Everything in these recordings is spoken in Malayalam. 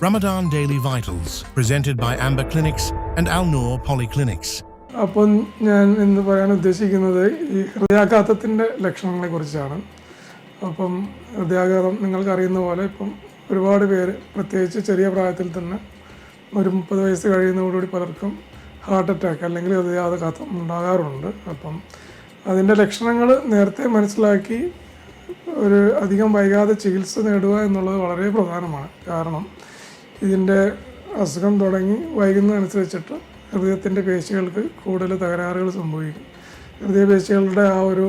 Ramadan Daily Vitals, presented by Amber Clinics and Al Noor Polyclinics. അപ്പം ഞാൻ ഇന്ന് പറയാൻ ഉദ്ദേശിക്കുന്നത് ഈ ഹൃദയാഘാതത്തിൻ്റെ ലക്ഷണങ്ങളെ കുറിച്ചാണ്. അപ്പം ഹൃദയാഘാതം നിങ്ങൾക്കറിയുന്ന പോലെ ഇപ്പം ഒരുപാട് പേര് പ്രത്യേകിച്ച് ചെറിയ പ്രായത്തിൽ തന്നെ ഒരു 30 വയസ്സ് കഴിയുന്നതോടുകൂടി പലർക്കും ഹാർട്ട് അറ്റാക്ക് അല്ലെങ്കിൽ ഹൃദയാഘാതം ഉണ്ടാകാറുണ്ട്. അപ്പം അതിൻ്റെ ലക്ഷണങ്ങൾ നേരത്തെ മനസ്സിലാക്കി ഒരു അധികം വൈകാതെ ചികിത്സ നേടുക എന്നുള്ളത് വളരെ പ്രധാനമാണ്. കാരണം ഇതിൻ്റെ അസുഖം തുടങ്ങി വൈകുന്നതനുസരിച്ചിട്ട് ഹൃദയത്തിൻ്റെ പേശികൾക്ക് കൂടുതൽ തകരാറുകൾ സംഭവിക്കും. ഹൃദയപേശികളുടെ ആ ഒരു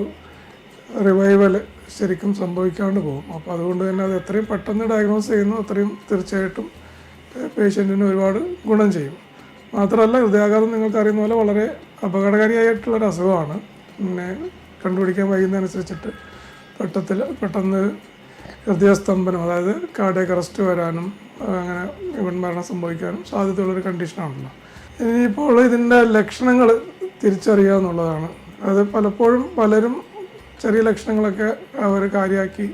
റിവൈവൽ ശരിക്കും സംഭവിക്കാണ്ട് പോകും. അപ്പോൾ അതുകൊണ്ട് തന്നെ അത് എത്രയും പെട്ടെന്ന് ഡയഗ്നോസ് ചെയ്യുന്നു അത്രയും തീർച്ചയായിട്ടും പേഷ്യൻറ്റിന് ഒരുപാട് ഗുണം ചെയ്യും. മാത്രമല്ല ഹൃദയാഘാതം നിങ്ങൾക്കറിയുന്ന പോലെ വളരെ അപകടകാരിയായിട്ടുള്ളൊരു അസുഖമാണ്. പിന്നെ കണ്ടുപിടിക്കാൻ വൈകുന്നതനുസരിച്ചിട്ട് പെട്ടെന്ന് ഹൃദയസ്തംഭനം, അതായത് കാർഡിയാക് അറസ്റ്റ് വരാനും അങ്ങനെ ഇവൻ മരണം സംഭവിക്കാനും സാധ്യതയുള്ളൊരു കണ്ടീഷനാണല്ലോ. ഇനിയിപ്പോൾ ഇതിൻ്റെ ലക്ഷണങ്ങൾ തിരിച്ചറിയുക എന്നുള്ളതാണ്. അത് പലപ്പോഴും പലരും ചെറിയ ലക്ഷണങ്ങളൊക്കെ അവർ കാര്യമാക്കി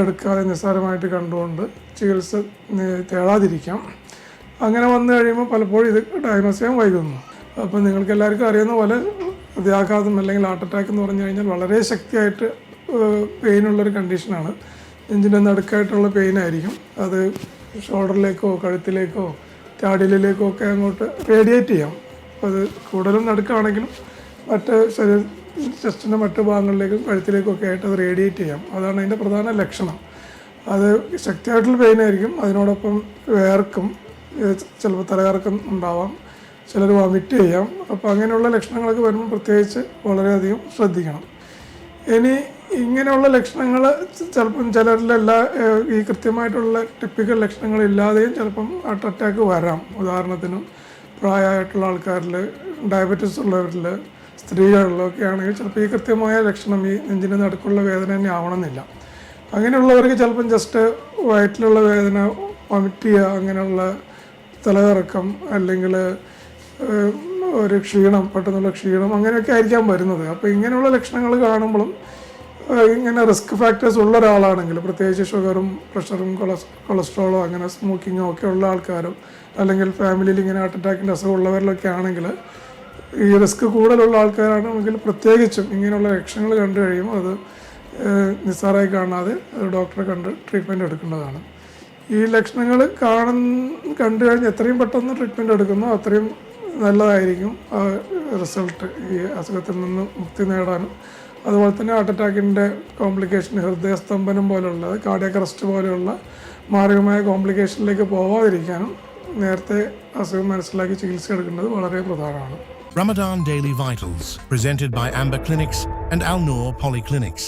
എടുക്കാതെ നിസ്സാരമായിട്ട് കണ്ടുകൊണ്ട് ചികിത്സ തേടാതിരിക്കാം. അങ്ങനെ വന്നു കഴിയുമ്പോൾ പലപ്പോഴും ഇത് ഡയഗ്നോസ് ചെയ്യാൻ വൈകുന്നു. അപ്പം നിങ്ങൾക്ക് എല്ലാവർക്കും അറിയുന്ന പോലെ ഹൃദയാഘാതം അല്ലെങ്കിൽ ഹാർട്ട് അറ്റാക്ക് എന്ന് പറഞ്ഞു കഴിഞ്ഞാൽ വളരെ ശക്തിയായിട്ട് പെയിനുള്ളൊരു കണ്ടീഷനാണ്. നെഞ്ചിൻ്റെ നടുക്കായിട്ടുള്ള പെയിനായിരിക്കും. അത് ഷോൾഡറിലേക്കോ കഴുത്തിലേക്കോ താടിയിലേക്കോ ഒക്കെ അങ്ങോട്ട് റേഡിയേറ്റ് ചെയ്യാം. അപ്പോൾ അത് കൂടുതലും നടുക്കാണെങ്കിലും മറ്റ് ചെസ്റ്റിൻ്റെ മറ്റു ഭാഗങ്ങളിലേക്കും കഴുത്തിലേക്കും ഒക്കെ ആയിട്ട് അത് റേഡിയേറ്റ് ചെയ്യാം. അതാണ് അതിൻ്റെ പ്രധാന ലക്ഷണം. അത് ശക്തിയായിട്ടുള്ള പെയിനായിരിക്കും. അതിനോടൊപ്പം വേർക്കും, ചിലപ്പോൾ തലകറക്കം ഉണ്ടാവാം, ചിലർ വൊമിറ്റ് ചെയ്യാം. അപ്പോൾ അങ്ങനെയുള്ള ലക്ഷണങ്ങളൊക്കെ വരുമ്പോൾ പ്രത്യേകിച്ച് വളരെയധികം ശ്രദ്ധിക്കണം. ഇനി ഇങ്ങനെയുള്ള ലക്ഷണങ്ങൾ ചിലപ്പം ചിലരിലെല്ലാ ഈ കൃത്യമായിട്ടുള്ള ടിപ്പിക്കൽ ലക്ഷണങ്ങളില്ലാതെയും ചിലപ്പം ഹാർട്ട് അറ്റാക്ക് വരാം. ഉദാഹരണത്തിന് പ്രായമായിട്ടുള്ള ആൾക്കാരിൽ, ഡയബറ്റീസ് ഉള്ളവരിൽ, സ്ത്രീകളിലൊക്കെ ആണെങ്കിൽ ചിലപ്പോൾ ഈ കൃത്യമായ ലക്ഷണം ഈ നെഞ്ചിൻ്റെ നടുക്കുള്ള വേദന തന്നെ ആവണമെന്നില്ല. അങ്ങനെയുള്ളവർക്ക് ചിലപ്പം ജസ്റ്റ് വയറ്റിലുള്ള വേദന, വൊമിറ്റ് ചെയ്യുക, അങ്ങനെയുള്ള തലകറക്കം, അല്ലെങ്കിൽ ഒരു ക്ഷീണം, പെട്ടെന്നുള്ള ക്ഷീണം, അങ്ങനെയൊക്കെ ആയിരിക്കാം വരുന്നത്. അപ്പോൾ ഇങ്ങനെയുള്ള ലക്ഷണങ്ങൾ കാണുമ്പോഴും ഇങ്ങനെ റിസ്ക് ഫാക്ടേഴ്സ് ഉള്ള ഒരാളാണെങ്കിൽ, പ്രത്യേകിച്ച് ഷുഗറും പ്രഷറും കൊളസ്ട്രോളോ അങ്ങനെ സ്മോക്കിങ്ങോ ഒക്കെ ഉള്ള ആൾക്കാരും, അല്ലെങ്കിൽ ഫാമിലിയിൽ ഇങ്ങനെ ഹാർട്ട് അറ്റാക്കിൻ്റെ അസുഖം ഉള്ളവരിലൊക്കെ ആണെങ്കിൽ, ഈ റിസ്ക് കൂടുതലുള്ള ആൾക്കാരാണെങ്കിൽ പ്രത്യേകിച്ചും ഇങ്ങനെയുള്ള ലക്ഷണങ്ങൾ കണ്ടു കഴിയുമ്പോൾ അത് നിസ്സാരമായി കാണാതെ ഡോക്ടറെ കണ്ട് ട്രീറ്റ്മെൻറ്റ് എടുക്കേണ്ടതാണ്. ഈ ലക്ഷണങ്ങൾ കണ്ടു കഴിഞ്ഞ് എത്രയും പെട്ടെന്ന് ട്രീറ്റ്മെൻറ്റ് എടുക്കുന്നോ അത്രയും നല്ലതായിരിക്കും റിസൾട്ട്. ഈ അസുഖത്തിൽ നിന്ന് മുക്തി നേടാനും അതുപോലെ തന്നെ ഹാർട്ട് അറ്റാക്കിൻ്റെ കോംപ്ലിക്കേഷൻ, ഹൃദയസ്തംഭനം പോലെയുള്ളത്, കാർഡിയാക് അറസ്റ്റ് പോലെയുള്ള മാരകമായ കോംപ്ലിക്കേഷനിലേക്ക് പോവാതിരിക്കാനും നേരത്തെ അസുഖം മനസ്സിലാക്കി ചികിത്സ എടുക്കേണ്ടത് വളരെ പ്രധാനമാണ്. Ramadan Daily Vitals, presented by Amber Clinics and Al Noor Polyclinics.